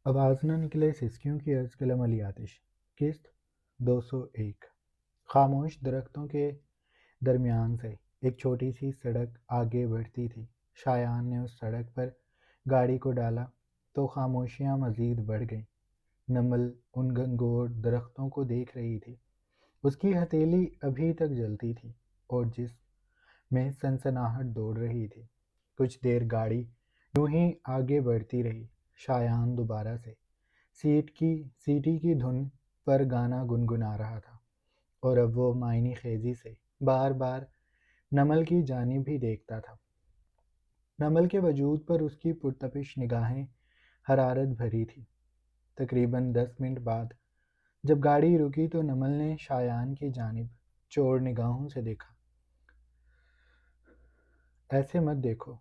آواز نہ نکلے سسکیوں کی از قلم علی آتش قسط 201 خاموش درختوں کے درمیان سے ایک چھوٹی سی سڑک آگے بڑھتی تھی۔ شایان نے اس سڑک پر گاڑی کو ڈالا تو خاموشیاں مزید بڑھ گئیں۔ نمل ان گنگور درختوں کو دیکھ رہی تھی۔ اس کی ہتھیلی ابھی تک جلتی تھی اور جس میں سنسناہٹ دوڑ رہی تھی۔ کچھ دیر گاڑی یوں ہی آگے بڑھتی رہی۔ شایان دوبارہ سے سیٹی کی دھن پر گانا گنگنا رہا تھا، اور اب وہ معنی خیزی سے بار بار نمل کی جانب ہی دیکھتا تھا۔ نمل کے وجود پر اس کی پرتپش نگاہیں حرارت بھری تھی۔ تقریباً 10 منٹ بعد جب گاڑی رکی تو نمل نے شایان کی جانب چور نگاہوں سے دیکھا۔ ایسے مت دیکھو،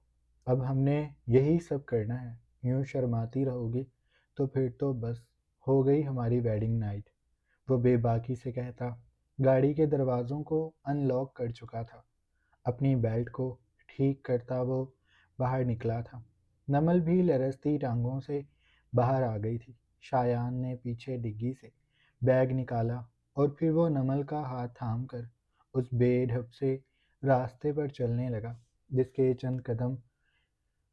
اب ہم نے یہی سب کرنا ہے، یوں شرماتی رہو گی تو پھر تو بس ہو گئی ہماری ویڈنگ نائٹ، وہ بے باکی سے کہتا گاڑی کے دروازوں کو ان لاک کر چکا تھا۔ اپنی بیلٹ کو ٹھیک کرتا وہ باہر نکلا تھا۔ نمل بھی لرزتی ٹانگوں سے باہر آ گئی تھی۔ شایان نے پیچھے ڈگی سے بیگ نکالا اور پھر وہ نمل کا ہاتھ تھام کر اس بے ڈھب سے راستے پر چلنے لگا، جس کے چند قدم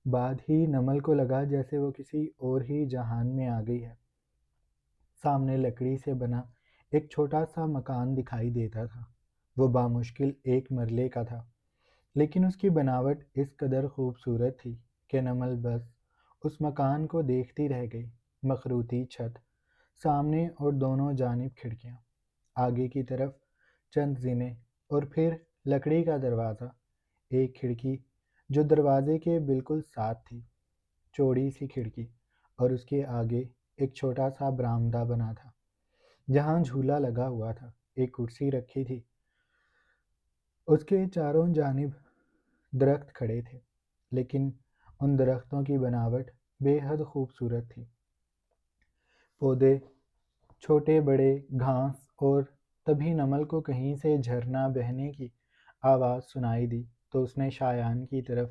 بعد ہی نمل کو لگا جیسے وہ کسی اور ہی جہان میں آ گئی ہے۔ سامنے لکڑی سے بنا ایک چھوٹا سا مکان دکھائی دیتا تھا۔ وہ بامشکل ایک مرلے کا تھا، لیکن اس کی بناوٹ اس قدر خوبصورت تھی کہ نمل بس اس مکان کو دیکھتی رہ گئی۔ مخروطی چھت، سامنے اور دونوں جانب کھڑکیاں، آگے کی طرف چند زینے اور پھر لکڑی کا دروازہ۔ ایک کھڑکی جو دروازے کے بالکل ساتھ تھی، چوڑی سی کھڑکی، اور اس کے آگے ایک چھوٹا سا برآمدہ بنا تھا جہاں جھولا لگا ہوا تھا۔ ایک کرسی رکھی تھی، اس کے چاروں جانب درخت کھڑے تھے، لیکن ان درختوں کی بناوٹ بے حد خوبصورت تھی۔ پودے چھوٹے بڑے، گھاس، اور تبھی نمل کو کہیں سے جھرنا بہنے کی آواز سنائی دی تو اس نے شایان کی طرف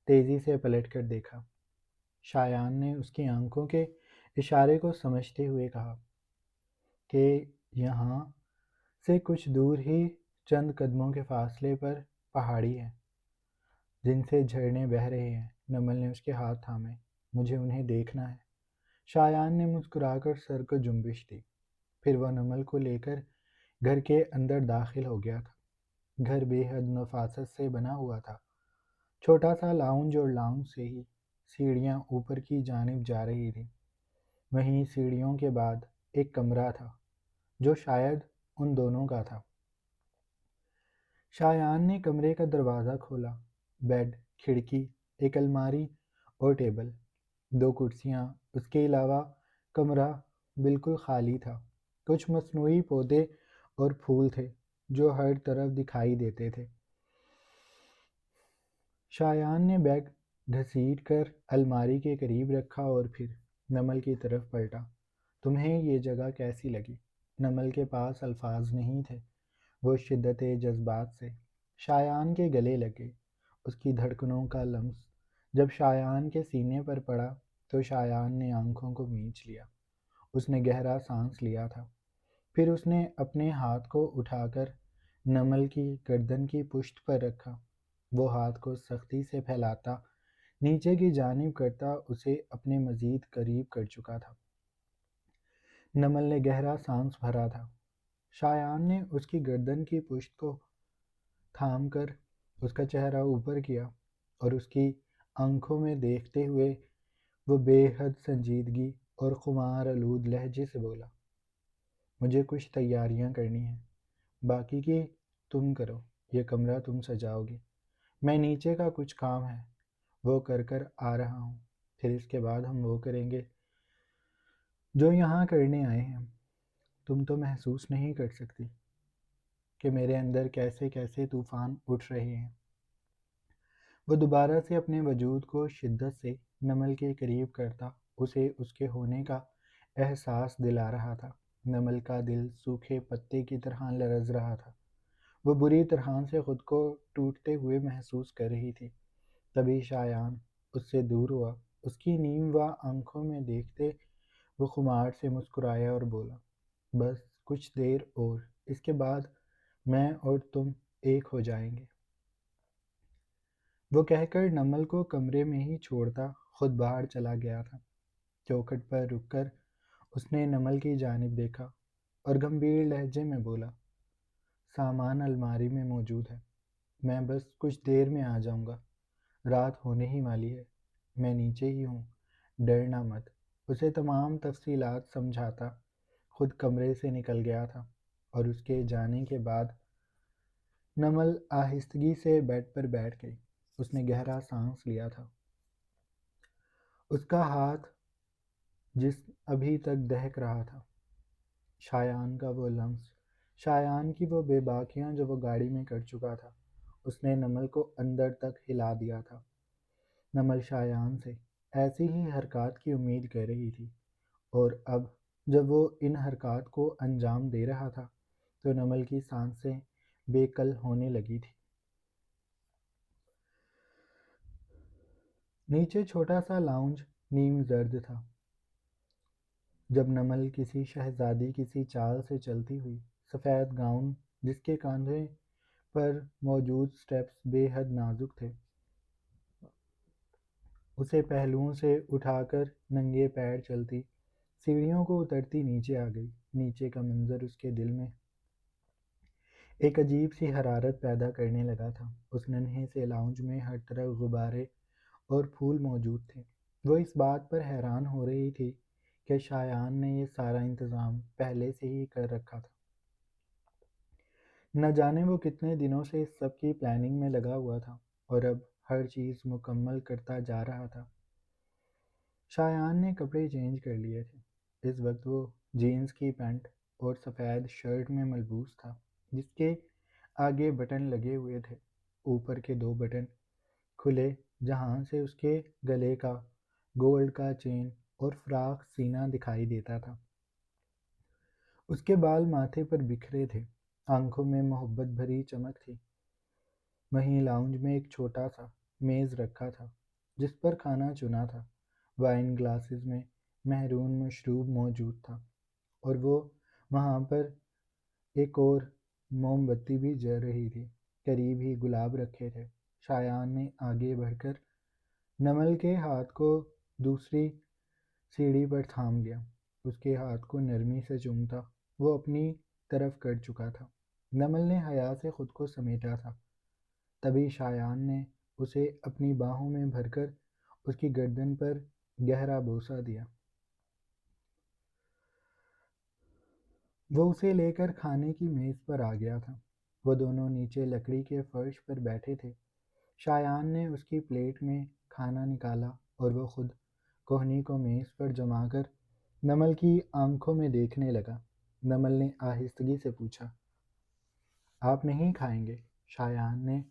تیزی سے پلٹ کر دیکھا۔ شایان نے اس کی آنکھوں کے اشارے کو سمجھتے ہوئے کہا کہ یہاں سے کچھ دور ہی چند قدموں کے فاصلے پر پہاڑی ہے جن سے جھرنے بہہ رہے ہیں۔ نمل نے اس کے ہاتھ تھامے۔ مجھے انہیں دیکھنا ہے۔ شایان نے مسکرا کر سر کو جنبش دی، پھر وہ نمل کو لے کر گھر کے اندر داخل ہو گیا تھا۔ گھر بے حد نفاست سے بنا ہوا تھا۔ چھوٹا سا لاؤنج، اور لاؤنج سے ہی سیڑھیاں اوپر کی جانب جا رہی تھی۔ وہیں سیڑھیوں کے بعد ایک کمرہ تھا جو شاید ان دونوں کا تھا۔ شایان نے کمرے کا دروازہ کھولا۔ بیڈ، کھڑکی، ایک الماری اور ٹیبل، 2 کرسیاں، اس کے علاوہ کمرہ بالکل خالی تھا۔ کچھ مصنوعی پودے اور پھول تھے جو ہر طرف دکھائی دیتے تھے۔ شایان نے بیگ گھسیٹ کر الماری کے قریب رکھا اور پھر نمل کی طرف پلٹا۔ تمہیں یہ جگہ کیسی لگی؟ نمل کے پاس الفاظ نہیں تھے۔ وہ شدت جذبات سے شایان کے گلے لگے۔ اس کی دھڑکنوں کا لمس جب شایان کے سینے پر پڑا تو شایان نے آنکھوں کو مینچ لیا۔ اس نے گہرا سانس لیا تھا، پھر اس نے اپنے ہاتھ کو اٹھا کر نمل کی گردن کی پشت پر رکھا۔ وہ ہاتھ کو سختی سے پھیلاتا نیچے کی جانب کرتا اسے اپنے مزید قریب کر چکا تھا۔ نمل نے گہرا سانس بھرا تھا۔ شایان نے اس کی گردن کی پشت کو تھام کر اس کا چہرہ اوپر کیا اور اس کی آنکھوں میں دیکھتے ہوئے وہ بے حد سنجیدگی اور خمار آلود لہجے سے بولا، مجھے کچھ تیاریاں کرنی ہیں، باقی کی تم کرو، یہ کمرہ تم سجاؤ گی، میں نیچے کا کچھ کام ہے وہ کر آ رہا ہوں، پھر اس کے بعد ہم وہ کریں گے جو یہاں کرنے آئے ہیں۔ تم تو محسوس نہیں کر سکتی کہ میرے اندر کیسے کیسے طوفان اٹھ رہے ہیں۔ وہ دوبارہ سے اپنے وجود کو شدت سے نمل کے قریب کرتا اسے اس کے ہونے کا احساس دلا رہا تھا۔ نمل کا دل سوکھے پتے کی طرح لرز رہا تھا۔ وہ بری طرح سے خود کو ٹوٹتے ہوئے محسوس کر رہی تھی۔ تبھی شایان اس سے دور ہوا۔ اس کی نیم وا آنکھوں میں دیکھتے وہ خمار سے مسکرایا اور بولا، بس کچھ دیر اور، اس کے بعد میں اور تم ایک ہو جائیں گے۔ وہ کہہ کر نمل کو کمرے میں ہی چھوڑتا خود باہر چلا گیا تھا۔ چوکھٹ پر رک کر اس نے نمل کی جانب دیکھا اور گمبھیر لہجے میں بولا، سامان الماری میں موجود ہے، میں بس کچھ دیر میں آ جاؤں گا، رات ہونے ہی والی ہے، میں نیچے ہی ہوں، ڈرنا مت۔ اسے تمام تفصیلات سمجھاتا خود کمرے سے نکل گیا تھا، اور اس کے جانے کے بعد نمل آہستگی سے بیڈ پر بیٹھ گئی۔ اس نے گہرا سانس لیا تھا۔ اس کا ہاتھ جسم ابھی تک دہک رہا تھا۔ شایان کا وہ لمس، شایان کی وہ بے باکیاں جو وہ گاڑی میں کر چکا تھا، اس نے نمل کو اندر تک ہلا دیا تھا۔ نمل شایان سے ایسی ہی حرکات کی امید کر رہی تھی، اور اب جب وہ ان حرکات کو انجام دے رہا تھا تو نمل کی سانسیں بے کل ہونے لگی تھی۔ نیچے چھوٹا سا لاؤنج نیم زرد تھا۔ جب نمل کسی شہزادی کسی چال سے چلتی ہوئی، سفید گاؤن جس کے کاندھے پر موجود سٹیپس بے حد نازک تھے، اسے پہلوؤں سے اٹھا کر ننگے پیر چلتی سیڑھیوں کو اترتی نیچے آ گئی۔ نیچے کا منظر اس کے دل میں ایک عجیب سی حرارت پیدا کرنے لگا تھا۔ اس ننھے سے لاؤنج میں ہر طرف غبارے اور پھول موجود تھے۔ وہ اس بات پر حیران ہو رہی تھی کہ شایان نے یہ سارا انتظام پہلے سے ہی کر رکھا تھا۔ نہ جانے وہ کتنے دنوں سے اس سب کی پلاننگ میں لگا ہوا تھا، اور اب ہر چیز مکمل کرتا جا رہا تھا۔ شایان نے کپڑے چینج کر لیے تھے۔ اس وقت وہ جینز کی پینٹ اور سفید شرٹ میں ملبوس تھا، جس کے آگے بٹن لگے ہوئے تھے۔ اوپر کے 2 بٹن کھلے، جہاں سے اس کے گلے کا گولڈ کا چین اور فراق سینہ دکھائی دیتا تھا۔ اس کے بال ماتھے پر بکھرے تھے، آنکھوں میں محبت بھری چمک تھی۔ وہیں لاؤنج میں ایک چھوٹا سا میز رکھا تھا جس پر کھانا چنا تھا۔ وائن گلاسز میں مہرون مشروب موجود تھا، اور وہ وہاں پر ایک اور موم بتی بھی جل رہی تھی۔ قریب ہی گلاب رکھے تھے۔ شایان نے آگے بڑھ کر نمل کے ہاتھ کو دوسری سیڑھی پر تھام لیا۔ اس کے ہاتھ کو نرمی سے چومتا وہ اپنی طرف کر چکا تھا۔ نمل نے حیا سے خود کو سمیٹا تھا، تبھی شایان نے اسے اپنی باہوں میں بھر کر اس کی گردن پر گہرا بوسہ دیا۔ وہ اسے لے کر کھانے کی میز پر آ گیا تھا۔ وہ دونوں نیچے لکڑی کے فرش پر بیٹھے تھے۔ شایان نے اس کی پلیٹ میں کھانا نکالا اور وہ خود کوہنی کو میز پر جما کر نمل کی آنکھوں میں دیکھنے لگا۔ نمل نے آہستگی سے پوچھا، آپ نہیں کھائیں گے؟ شایان نے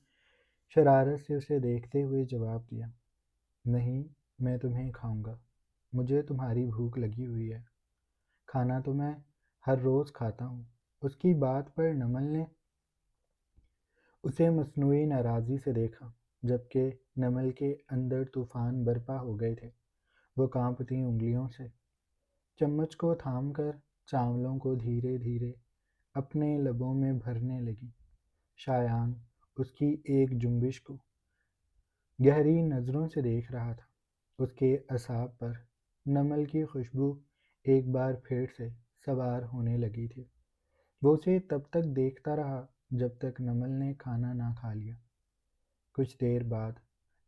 شرارت سے اسے دیکھتے ہوئے جواب دیا، نہیں، میں تمہیں کھاؤں گا، مجھے تمہاری بھوک لگی ہوئی ہے، کھانا تو میں ہر روز کھاتا ہوں۔ اس کی بات پر نمل نے اسے مصنوعی ناراضی سے دیکھا، جبکہ نمل کے اندر طوفان برپا ہو گئے تھے۔ وہ کانپتی انگلیوں سے چمچ کو تھام کر چاولوں کو دھیرے دھیرے اپنے لبوں میں بھرنے لگی۔ شایان اس کی ایک جنبش کو گہری نظروں سے دیکھ رہا تھا۔ اس کے اعصاب پر نمل کی خوشبو ایک بار پھر سے سوار ہونے لگی تھی۔ وہ اسے تب تک دیکھتا رہا جب تک نمل نے کھانا نہ کھا لیا۔ کچھ دیر بعد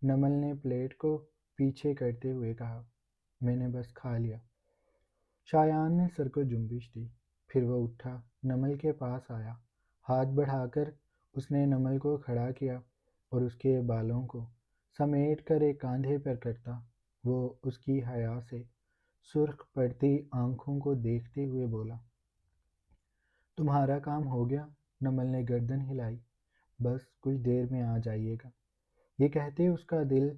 نمل نے پلیٹ کو پیچھے کرتے ہوئے کہا، میں نے بس کھا لیا۔ شایان نے سر کو جنبش دی، پھر وہ اٹھا نمل کے پاس آیا۔ ہاتھ بڑھا کر اس نے نمل کو کھڑا کیا اور اس کے بالوں کو سمیٹ کر ایک کاندھے پر کرتا وہ اس کی حیا سے سرخ پڑتی آنکھوں کو دیکھتے ہوئے بولا، تمہارا کام ہو گیا؟ نمل نے گردن ہلائی، بس کچھ دیر میں آ جائیے گا۔ یہ کہتے اس کا دل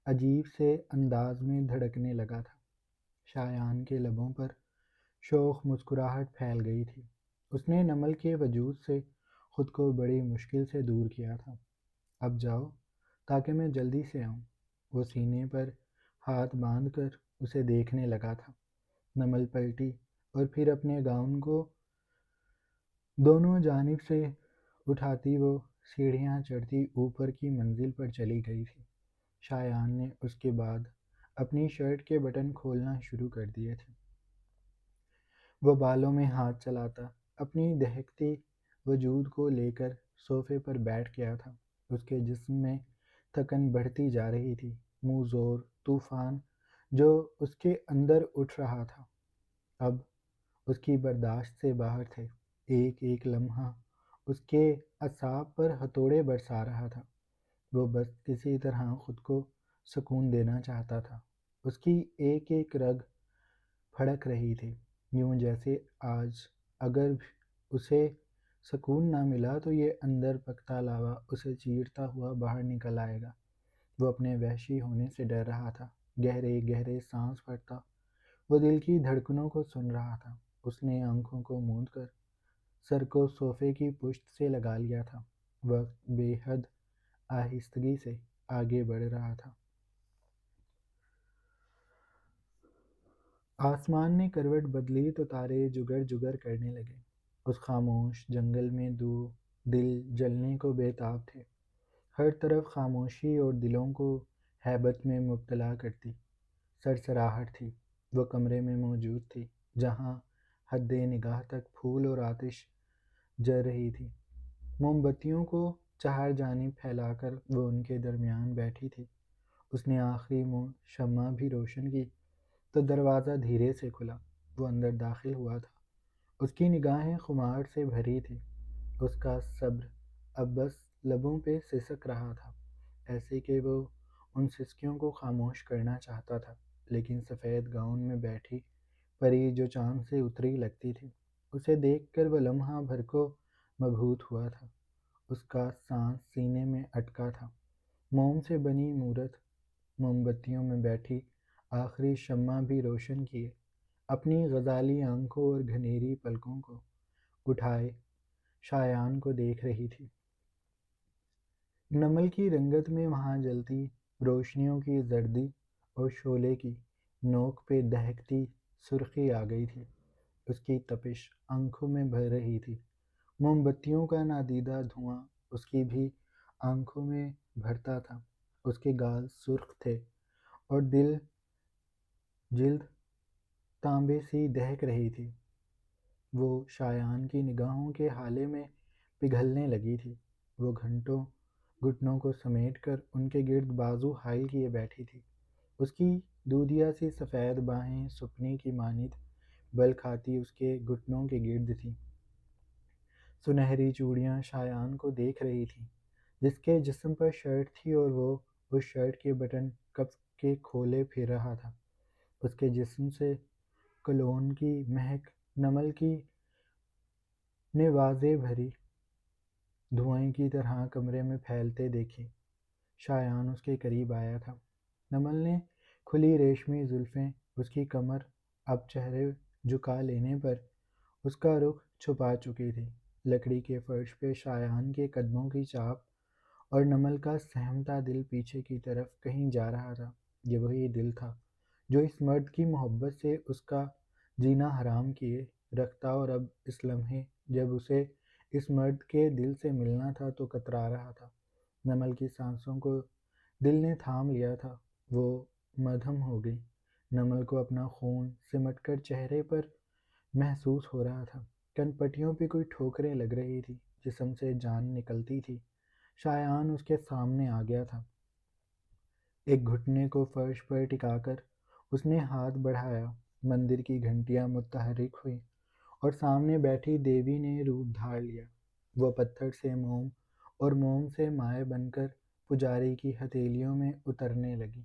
عجیب سے انداز میں دھڑکنے لگا تھا۔ شایان کے لبوں پر شوخ مسکراہٹ پھیل گئی تھی۔ اس نے نمل کے وجود سے خود کو بڑی مشکل سے دور کیا تھا۔ اب جاؤ تاکہ میں جلدی سے آؤں۔ وہ سینے پر ہاتھ باندھ کر اسے دیکھنے لگا تھا۔ نمل پلٹی اور پھر اپنے گاؤن کو دونوں جانب سے اٹھاتی وہ سیڑھیاں چڑھتی اوپر کی منزل پر چلی گئی تھی۔ شایان نے اس کے بعد اپنی شرٹ کے بٹن کھولنا شروع کر دیے تھے۔ وہ بالوں میں ہاتھ چلاتا اپنی دہکتی وجود کو لے کر صوفے پر بیٹھ گیا تھا۔ اس کے جسم میں تھکن بڑھتی جا رہی تھی، منہ زور طوفان جو اس کے اندر اٹھ رہا تھا اب اس کی برداشت سے باہر تھے۔ ایک ایک لمحہ اس کے اعصاب پر ہتھوڑے برسا رہا تھا۔ وہ بس کسی طرح خود کو سکون دینا چاہتا تھا۔ اس کی ایک ایک رگ پھڑک رہی تھی، یوں جیسے آج اگر اسے سکون نہ ملا تو یہ اندر پکتا لاوا اسے چیرتا ہوا باہر نکل آئے گا۔ وہ اپنے وحشی ہونے سے ڈر رہا تھا۔ گہرے گہرے سانس بھرتا وہ دل کی دھڑکنوں کو سن رہا تھا۔ اس نے آنکھوں کو موند کر سر کو صوفے کی پشت سے لگا لیا تھا۔ وقت بے حد آہستگی سے آگے بڑھ رہا تھا۔ آسمان نے کروٹ بدلی تو تارے جگر جگر کرنے لگے۔ اس خاموش جنگل میں دل جلنے کو بے تاب تھے۔ ہر طرف خاموشی اور دلوں کو ہیبت میں مبتلا کرتی سرسراہٹ تھی۔ وہ کمرے میں موجود تھی جہاں حد نگاہ تک پھول اور آتش جل رہی تھی۔ موم بتیوں کو چہار جانب پھیلا کر وہ ان کے درمیان بیٹھی تھی۔ اس نے آخری شمع بھی روشن کی تو دروازہ دھیرے سے کھلا۔ وہ اندر داخل ہوا تھا۔ اس کی نگاہیں خمار سے بھری تھی۔ اس کا صبر اب بس لبوں پہ سسک رہا تھا، ایسے کہ وہ ان سسکیوں کو خاموش کرنا چاہتا تھا، لیکن سفید گاؤن میں بیٹھی پری جو چاند سے اتری لگتی تھی، اسے دیکھ کر وہ لمحہ بھر کو مبہوت ہوا تھا۔ اس کا سانس سینے میں اٹکا تھا۔ موم سے بنی مورت موم بتیوں میں بیٹھی آخری شمع بھی روشن کیے اپنی غزالی آنکھوں اور گھنیری پلکوں کو اٹھائے شایان کو دیکھ رہی تھی۔ نمل کی رنگت میں وہاں جلتی روشنیوں کی زردی اور شعلے کی نوک پہ دہکتی سرخی آ گئی تھی۔ اس کی تپش آنکھوں میں بھر رہی تھی۔ موم بتیوں کا نادیدہ دھواں اس کی بھی آنکھوں میں بھرتا تھا۔ اس کے گال سرخ تھے اور جلد تانبے سی دہک رہی تھی۔ وہ شایان کی نگاہوں کے ہالے میں پگھلنے لگی تھی۔ وہ گھٹنوں کو سمیٹ کر ان کے گرد بازو حائل کیے بیٹھی تھی۔ اس کی دودھیا سی سفید باہیں سپنے کی مانند بل کھاتی اس کے گھٹنوں کے گرد تھیں۔ سنہری چوڑیاں شایان کو دیکھ رہی تھیں، جس کے جسم پر شرٹ تھی اور وہ اس شرٹ کے بٹن کب کے کھولے پھر رہا تھا۔ اس کے جسم سے کولون کی مہک نمل کی نے واضح بھری دھوئیں کی طرح کمرے میں پھیلتے دیکھی۔ شایان اس کے قریب آیا تھا۔ نمل نے کھلی ریشمی زلفیں اس کی کمر اب چہرے جھکا لینے پر اس کا رخ چھپا چکی تھی۔ لکڑی کے فرش پہ شایان کے قدموں کی چاپ اور نمل کا سہمتا دل پیچھے کی طرف کہیں جا رہا تھا۔ یہ وہی دل تھا جو اس مرد کی محبت سے اس کا جینا حرام کیے رکھتا اور اب اس لمحے جب اسے اس مرد کے دل سے ملنا تھا تو کترا رہا تھا۔ نمل کی سانسوں کو دل نے تھام لیا تھا۔ وہ مدھم ہو گئی۔ نمل کو اپنا خون سمٹ کر چہرے پر محسوس ہو رہا تھا۔ کن پٹیوں پہ کوئی ٹھوکریں لگ رہی تھی، جسم سے جان نکلتی تھی۔ شایان اس کے سامنے آ گیا تھا۔ ایک گھٹنے کو فرش پر ٹکا کر اس نے ہاتھ بڑھایا۔ مندر کی گھنٹیاں متحرک ہوئیں اور سامنے بیٹھی دیوی نے روپ دھار لیا۔ وہ پتھر سے موم اور موم سے مائع بن کر پجاری کی ہتھیلیوں میں اترنے لگی۔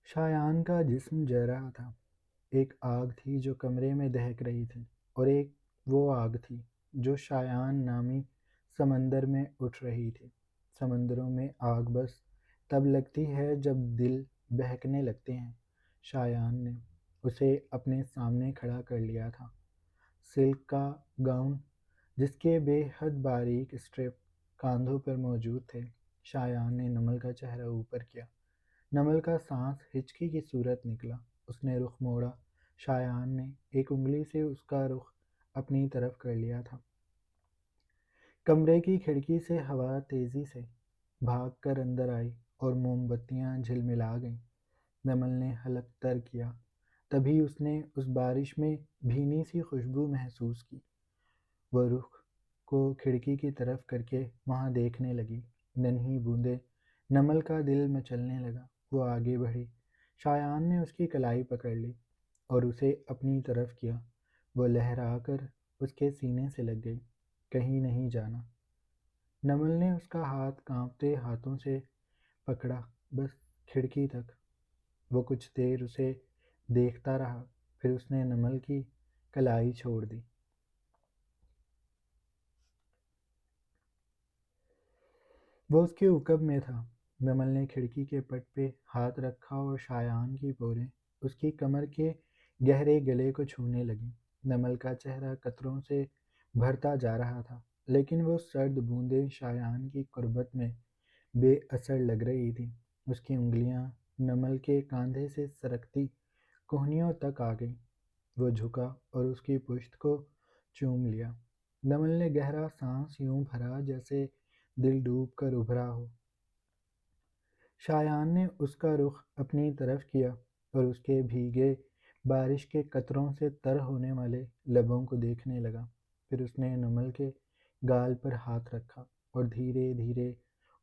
شایان کا جسم جل رہا تھا۔ ایک آگ تھی جو کمرے میں دہک رہی تھی، اور ایک وہ آگ تھی جو شایان نامی سمندر میں اٹھ رہی تھی۔ سمندروں میں آگ بس تب لگتی ہے جب دل بہکنے لگتے ہیں۔ شایان نے اسے اپنے سامنے کھڑا کر لیا تھا۔ سلک کا گاؤن جس کے بے حد باریک اسٹرپ کاندھوں پر موجود تھے۔ شایان نے نمل کا چہرہ اوپر کیا۔ نمل کا سانس ہچکی کی صورت نکلا۔ اس نے رخ موڑا۔ شایان نے ایک انگلی سے اس کا رخ اپنی طرف کر لیا تھا۔ کمرے کی کھڑکی سے ہوا تیزی سے بھاگ کر اندر آئی اور موم بتیاں جھلملا گئیں۔ نمل نے حلق تر کیا۔ تبھی اس نے اس بارش میں بھینی سی خوشبو محسوس کی۔ وہ رخ کو کھڑکی کی طرف کر کے وہاں دیکھنے لگی۔ ننھی بوندیں۔ نمل کا دل مچلنے لگا۔ وہ آگے بڑھی۔ شایان نے اس کی کلائی پکڑ لی اور اسے اپنی طرف کیا۔ وہ لہرا کر اس کے سینے سے لگ گئی۔ کہیں نہیں جانا۔ نمل نے اس کا ہاتھ کانپتے ہاتھوں سے پکڑا، بس کھڑکی تک۔ وہ کچھ دیر اسے دیکھتا رہا، پھر اس نے نمل کی کلائی چھوڑ دی۔ وہ اس کے عقب میں تھا۔ نمل نے کھڑکی کے پٹ پہ ہاتھ رکھا اور شایان کی پوریں اس کی کمر کے گہرے گلے کو چھونے لگیں۔ نمل کا چہرہ قطروں سے بھرتا جا رہا تھا، لیکن وہ سرد بوندیں شایان کی قربت میں بے اثر لگ رہی تھیں۔ اس کی انگلیاں نمل کے کاندھے سے سرکتی کوہنیوں تک آ گئیں۔ وہ جھکا اور اس کی پشت کو چوم لیا۔ نمل نے گہرا سانس یوں بھرا جیسے دل ڈوب کر ابھرا ہو۔ شایان نے اس کا رخ اپنی طرف کیا اور اس کے بھیگے بارش کے قطروں سے تر ہونے والے لبوں کو دیکھنے لگا۔ پھر اس نے نمل کے گال پر ہاتھ رکھا اور دھیرے دھیرے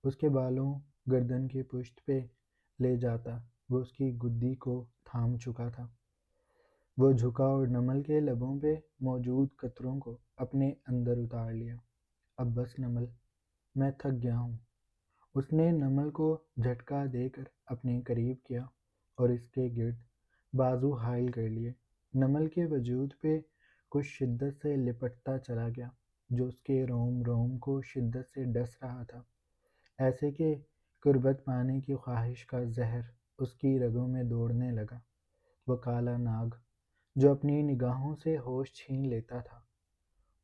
اس کے بالوں گردن کی پشت پہ لے جاتا وہ اس کی گدی کو تھام چکا تھا۔ وہ جھکا اور نمل کے لبوں پہ موجود قطروں کو اپنے اندر اتار لیا۔ اب بس نمل، میں تھک گیا ہوں۔ اس نے نمل کو جھٹکا دے کر اپنے قریب کیا اور اس کے گرد بازو حائل کر لیے۔ نمل کے وجود پہ کچھ شدت سے لپٹتا چلا گیا جو اس کے روم روم کو شدت سے ڈس رہا تھا، ایسے کہ قربت پانے کی خواہش کا زہر اس کی رگوں میں دوڑنے لگا۔ وہ کالا ناگ جو اپنی نگاہوں سے ہوش چھین لیتا تھا،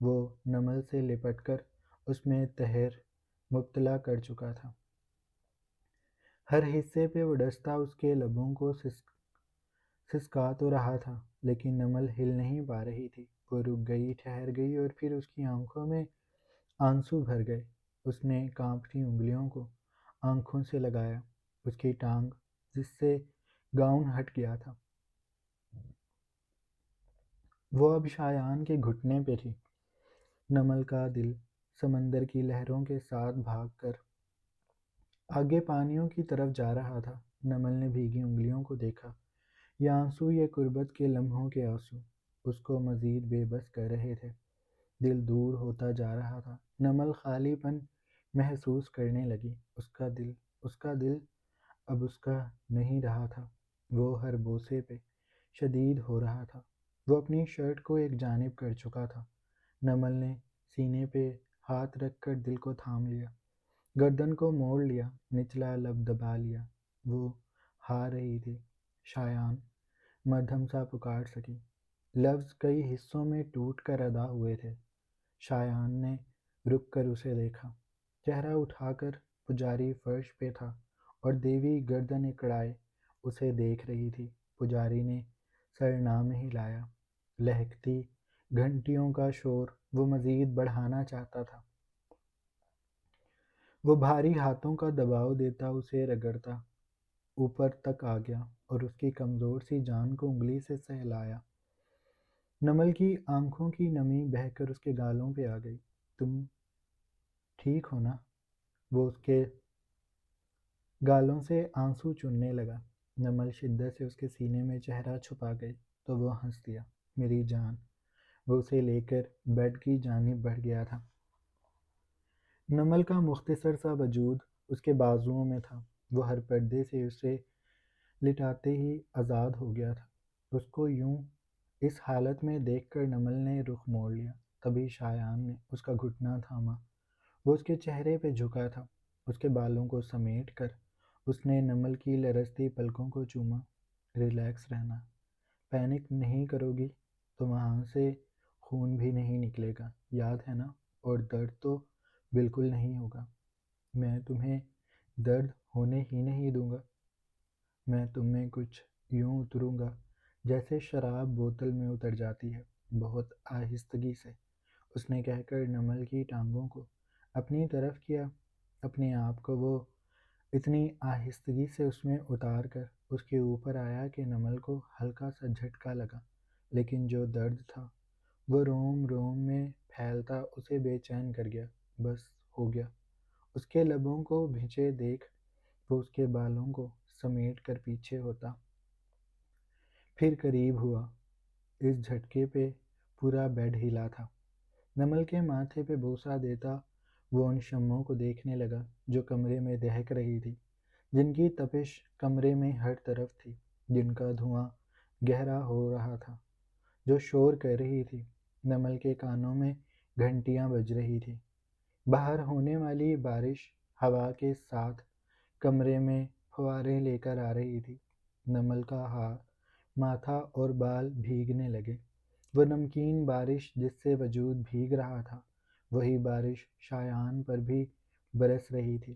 وہ نمل سے لپٹ کر اس میں تہر مبتلا کر چکا تھا۔ ہر حصے پہ وہ ڈستا اس کے لبوں کو سسکا تو رہا تھا، لیکن نمل ہل نہیں پا رہی تھی۔ وہ رک گئی، ٹھہر گئی اور پھر اس کی آنکھوں میں آنسو بھر گئے۔ اس نے کانپتی انگلیوں کو آنکھوں سے لگایا۔ اس کی ٹانگ جس سے گاؤن ہٹ گیا تھا وہ اب شایان کے گھٹنے پہ تھی۔ نمل کا دل سمندر کی لہروں کے ساتھ بھاگ کر آگے پانیوں کی طرف جا رہا تھا۔ نمل نے بھیگی انگلیوں کو دیکھا۔ یہ آنسو، یہ قربت کے لمحوں کے آنسو اس کو مزید بے بس کر رہے تھے۔ دل دور ہوتا جا رہا تھا۔ نمل خالی پن محسوس کرنے لگی۔ اس کا دل اب اس کا نہیں رہا تھا۔ وہ ہر بوسے پہ شدید ہو رہا تھا۔ وہ اپنی شرٹ کو ایک جانب کر چکا تھا۔ نمل نے سینے پہ ہاتھ رکھ کر دل کو تھام لیا، گردن کو موڑ لیا، نچلا لب دبا لیا۔ وہ ہار رہی تھی۔ شایان، مدھم سا پکار سکی۔ لفظ کئی حصوں میں ٹوٹ کر ادا ہوئے تھے۔ شایان نے رک کر اسے دیکھا۔ چہرہ اٹھا کر پجاری فرش پہ تھا اور دیوی گردن اکڑائے اسے دیکھ رہی تھی۔ پجاری نے سر نہ ہلایا۔ لہکتی گھنٹیوں کا شور وہ مزید بڑھانا چاہتا تھا۔ وہ بھاری ہاتھوں کا دباؤ دیتا اسے رگڑتا اوپر تک آ گیا اور اس کی کمزور سی جان کو انگلی سے سہلایا۔ نمل کی آنکھوں کی نمی بہہ کر اس کے گالوں پہ آ گئی۔ تم ٹھیک ہو نا؟ وہ اس کے گالوں سے آنسو چننے لگا۔ نمل شدت سے اس کے سینے میں چہرہ چھپا گئی تو وہ ہنس دیا۔ میری جان۔ وہ اسے لے کر بیڈ کی جانب بڑھ گیا تھا۔ نمل کا مختصر سا وجود اس کے بازوؤں میں تھا۔ وہ ہر پردے سے اسے لٹاتے ہی آزاد ہو گیا تھا۔ اس کو یوں اس حالت میں دیکھ کر نمل نے رخ موڑ لیا۔ تبھی شایان نے اس کا گھٹنا تھاما۔ وہ اس کے چہرے پہ جھکا تھا۔ اس کے بالوں کو سمیٹ کر اس نے نمل کی لرزتی پلکوں کو چوما۔ ریلیکس رہنا۔ پینک نہیں کرو گی تو وہاں سے خون بھی نہیں نکلے گا، یاد ہے نا؟ اور درد تو بالکل نہیں ہوگا۔ میں تمہیں درد ہونے ہی نہیں دوں گا۔ میں تم میں کچھ یوں اتروں گا جیسے شراب بوتل میں اتر جاتی ہے، بہت آہستگی سے اس نے کہہ کر نمل کی ٹانگوں کو اپنی طرف کیا۔ اپنے آپ کو وہ اتنی آہستگی سے اس میں اتار کر اس کے اوپر آیا کہ نمل کو ہلکا سا جھٹکا لگا، لیکن جو درد تھا وہ روم روم میں پھیلتا اسے بے چین کر گیا۔ بس ہو گیا۔ اس کے لبوں کو بھنچے دیکھ وہ اس کے بالوں کو سمیٹ کر پیچھے ہوتا، پھر قریب ہوا۔ اس جھٹکے پہ پورا بیڈ ہلا تھا۔ نمل کے ماتھے پہ بوسہ دیتا وہ ان شمعوں کو دیکھنے لگا جو کمرے میں دہک رہی تھی، جن کی تپش کمرے میں ہر طرف تھی، جن کا دھواں گہرا ہو رہا تھا، جو شور کر رہی تھی۔ نمل کے کانوں میں گھنٹیاں بج رہی تھی۔ باہر ہونے والی بارش ہوا کے ساتھ کمرے میں فوارے لے کر آ رہی تھی۔ نمل کا ماتھا اور بال بھیگنے لگے۔ وہ نمکین بارش جس سے وجود بھیگ رہا تھا، وہی بارش شایان پر بھی برس رہی تھی،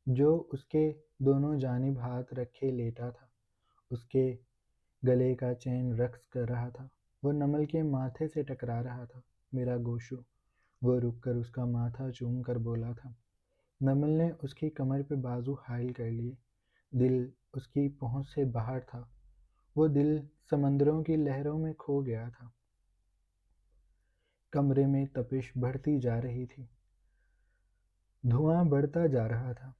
جو اس کے دونوں جانب ہاتھ رکھے لیٹا تھا۔ اس کے گلے کا چین رقص کر رہا تھا، وہ نمل کے ماتھے سے ٹکرا رہا تھا۔ میرا گوشو، وہ رک کر اس کا ماتھا چوم کر بولا تھا۔ نمل نے اس کی کمر پہ بازو حائل کر لیے۔ دل اس کی پہنچ سے باہر تھا، وہ دل سمندروں کی لہروں میں کھو گیا تھا۔ کمرے میں تپش بڑھتی جا رہی تھی، دھواں بڑھتا جا رہا تھا۔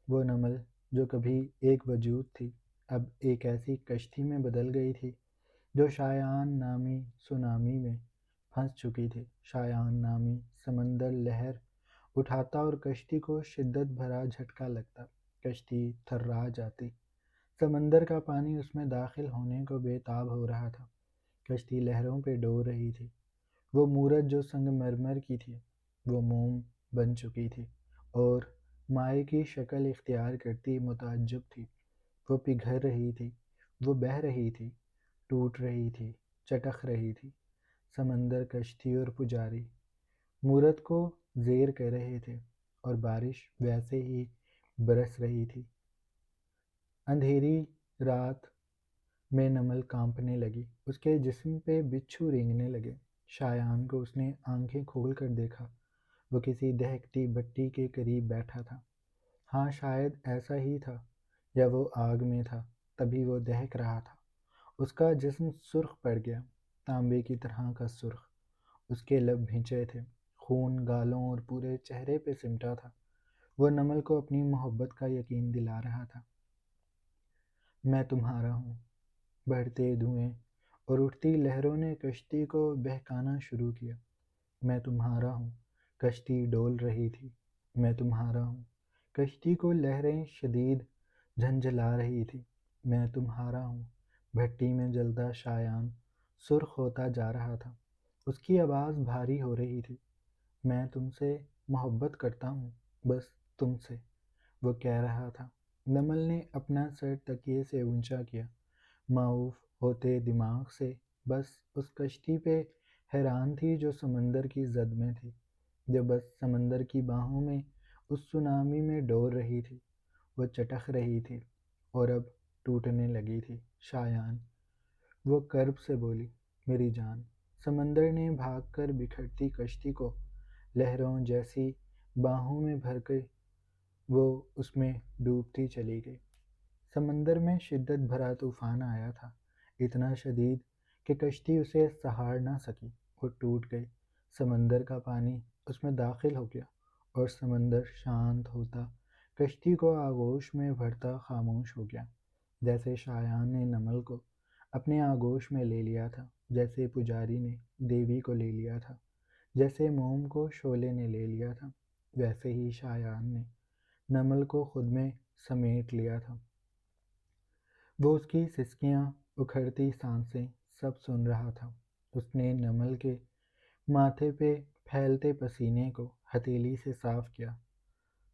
وہ نمل جو کبھی ایک وجود تھی، اب ایک ایسی کشتی میں بدل گئی تھی جو شایان نامی سونامی میں پھنس چکی تھی۔ شایان نامی سمندر لہر اٹھاتا اور کشتی کو شدت بھرا جھٹکا لگتا، کشتی تھرا جاتی۔ سمندر کا پانی اس میں داخل ہونے کو بے تاب ہو رہا تھا۔ کشتی لہروں پہ ڈول رہی تھی۔ وہ مورت جو سنگ مرمر کی تھی، وہ موم بن چکی تھی اور مائع کی شکل اختیار کرتی متعجب تھی۔ وہ پگھل رہی تھی، وہ بہہ رہی تھی، ٹوٹ رہی تھی، چٹخ رہی تھی۔ سمندر، کشتی اور پجاری مورت کو زیر کر رہے تھے اور بارش ویسے ہی برس رہی تھی۔ اندھیری رات میں نمل کانپنے لگی، اس کے جسم پہ بچھو رینگنے لگے۔ شایان کو اس نے آنکھیں کھول کر دیکھا، وہ کسی دہکتی بتی کے قریب بیٹھا تھا۔ ہاں، شاید ایسا ہی تھا، یا وہ آگ میں تھا، تبھی وہ دہک رہا تھا۔ اس کا جسم سرخ پڑ گیا، تانبے کی طرح کا سرخ۔ اس کے لب بھینچے تھے، خون گالوں اور پورے چہرے پہ سمٹا تھا۔ وہ نمل کو اپنی محبت کا یقین دلا رہا تھا۔ میں تمہارا ہوں۔ بڑھتے دھوئیں اور اٹھتی لہروں نے کشتی کو بہکانا شروع کیا۔ میں تمہارا ہوں۔ کشتی ڈول رہی تھی۔ میں تمہارا ہوں۔ کشتی کو لہریں شدید جھنجھلا رہی تھی۔ میں تمہارا ہوں۔ بھٹی میں جلتا شایان سرخ ہوتا جا رہا تھا، اس کی آواز بھاری ہو رہی تھی۔ میں تم سے محبت کرتا ہوں، بس تم سے، وہ کہہ رہا تھا۔ نمل نے اپنا سر تکیے سے اونچا کیا، معاف ہوتے دماغ سے بس اس کشتی پہ حیران تھی جو سمندر کی زد میں تھی، جو بس سمندر کی باہوں میں اس سونامی میں ڈول رہی تھی۔ وہ چٹخ رہی تھی اور اب ٹوٹنے لگی تھی۔ شایان، وہ کرب سے بولی، میری جان۔ سمندر نے بھاگ کر بکھرتی کشتی کو لہروں جیسی باہوں میں بھر کے وہ اس میں ڈوبتی چلی گئی۔ سمندر میں شدت بھرا طوفان آیا تھا، اتنا شدید کہ کشتی اسے سہار نہ سکی، وہ ٹوٹ گئی۔ سمندر کا پانی اس میں داخل ہو گیا اور سمندر شانت ہوتا کشتی کو آغوش میں بھرتا خاموش ہو گیا، جیسے شایان نے نمل کو اپنے آغوش میں لے لیا تھا، جیسے پجاری نے دیوی کو لے لیا تھا، جیسے موم کو شعلے نے لے لیا تھا، ویسے ہی شایان نے نمل کو خود میں سمیٹ لیا تھا۔ وہ اس کی سسکیاں، اکھڑتی سانسیں سب سن رہا تھا۔ اس نے نمل کے ماتھے پہ پھیلتے پسینے کو ہتھیلی سے صاف کیا،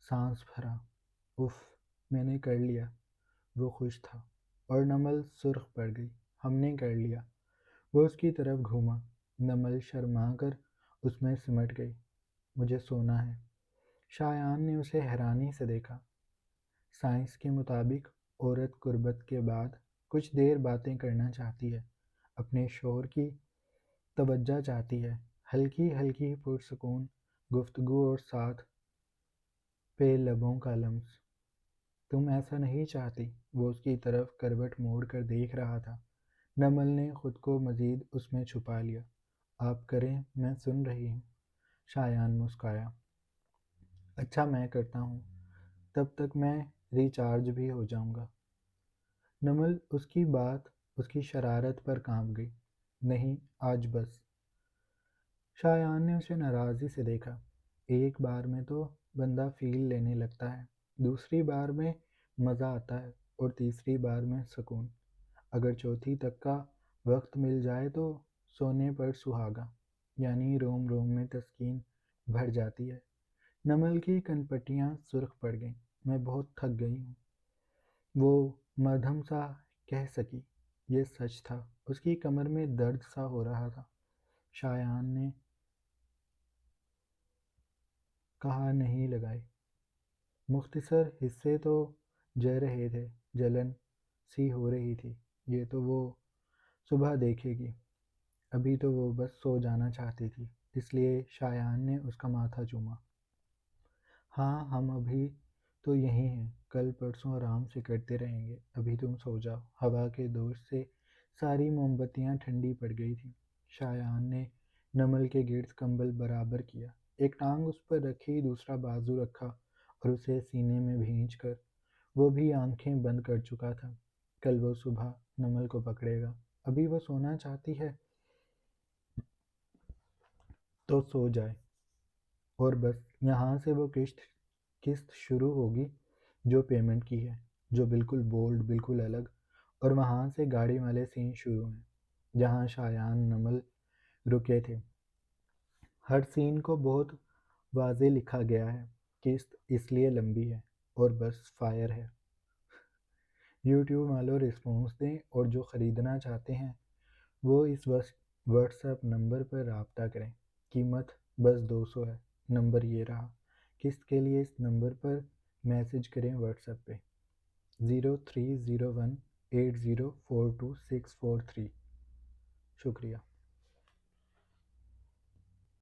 سانس بھرا۔ اف، میں نے کر لیا۔ وہ خوش تھا اور نمل سرخ پڑ گئی۔ ہم نے کر لیا۔ وہ اس کی طرف گھوما۔ نمل شرما کر اس میں سمٹ گئی۔ مجھے سونا ہے۔ شایان نے اسے حیرانی سے دیکھا۔ سائنس کے مطابق عورت قربت کے بعد کچھ دیر باتیں کرنا چاہتی ہے، اپنے شور کی توجہ چاہتی ہے، ہلکی ہلکی پرسکون گفتگو اور ساتھ پہ لبوں کا لمس۔ تم ایسا نہیں چاہتی؟ وہ اس کی طرف کروٹ موڑ کر دیکھ رہا تھا۔ نمل نے خود کو مزید اس میں چھپا لیا۔ آپ کریں، میں سن رہی ہوں۔ شایان مسکرایا۔ اچھا میں کرتا ہوں، تب تک میں ریچارج بھی ہو جاؤں گا۔ نمل اس کی بات اس کی شرارت پر کانپ گئی۔ نہیں آج بس۔ شایان نے اسے ناراضی سے دیکھا۔ ایک بار میں تو بندہ فیل لینے لگتا ہے، دوسری بار میں مزہ آتا ہے اور تیسری بار میں سکون۔ اگر چوتھی تک کا وقت مل جائے تو سونے پر سہاگا، یعنی روم روم میں تسکین بھر جاتی ہے۔ نمل کی کنپٹیاں سرخ پڑ گئیں۔ میں بہت تھک گئی ہوں، وہ مدھم سا کہہ سکی۔ یہ سچ تھا، اس کی کمر میں درد سا ہو رہا تھا۔ شایان نے کہا نہیں لگائی۔ مختصر حصے تو جل رہے تھے، جلن سی ہو رہی تھی۔ یہ تو وہ صبح دیکھے گی، ابھی تو وہ بس سو جانا چاہتی تھی۔ اس لیے شایان نے اس کا ماتھا چوما۔ ہاں ہم ابھی تو یہیں ہیں، کل پرسوں آرام سے کرتے رہیں گے، ابھی تم سو جاؤ۔ ہوا کے دوش سے ساری موم بتیاں ٹھنڈی پڑ گئی تھیں۔ شایان نے نمل کے گرد کمبل برابر کیا، ایک ٹانگ اس پر رکھی، دوسرا بازو رکھا اور اسے سینے میں بھینچ کر وہ بھی آنکھیں بند کر چکا تھا۔ کل وہ صبح نمل کو پکڑے گا۔ ابھی وہ سونا چاہتی ہے تو سو جائے، اور بس یہاں سے وہ قسط شروع ہوگی جو پیمنٹ کی ہے، جو بالکل بولڈ، بالکل الگ، اور وہاں سے گاڑی والے سین شروع ہیں جہاں شایان نمل رکے تھے۔ ہر سین کو بہت واضح لکھا گیا ہے، قسط اس لیے لمبی ہے اور بس فائر ہے۔ یوٹیوب والوں رسپانس دیں، اور جو خریدنا چاہتے ہیں وہ اس واٹس ایپ نمبر پر رابطہ کریں۔ قیمت بس 200 ہے۔ نمبر یہ رہا، قسط کے لیے اس نمبر پر میسج کریں واٹس ایپ پہ 030180424643۔ شکریہ۔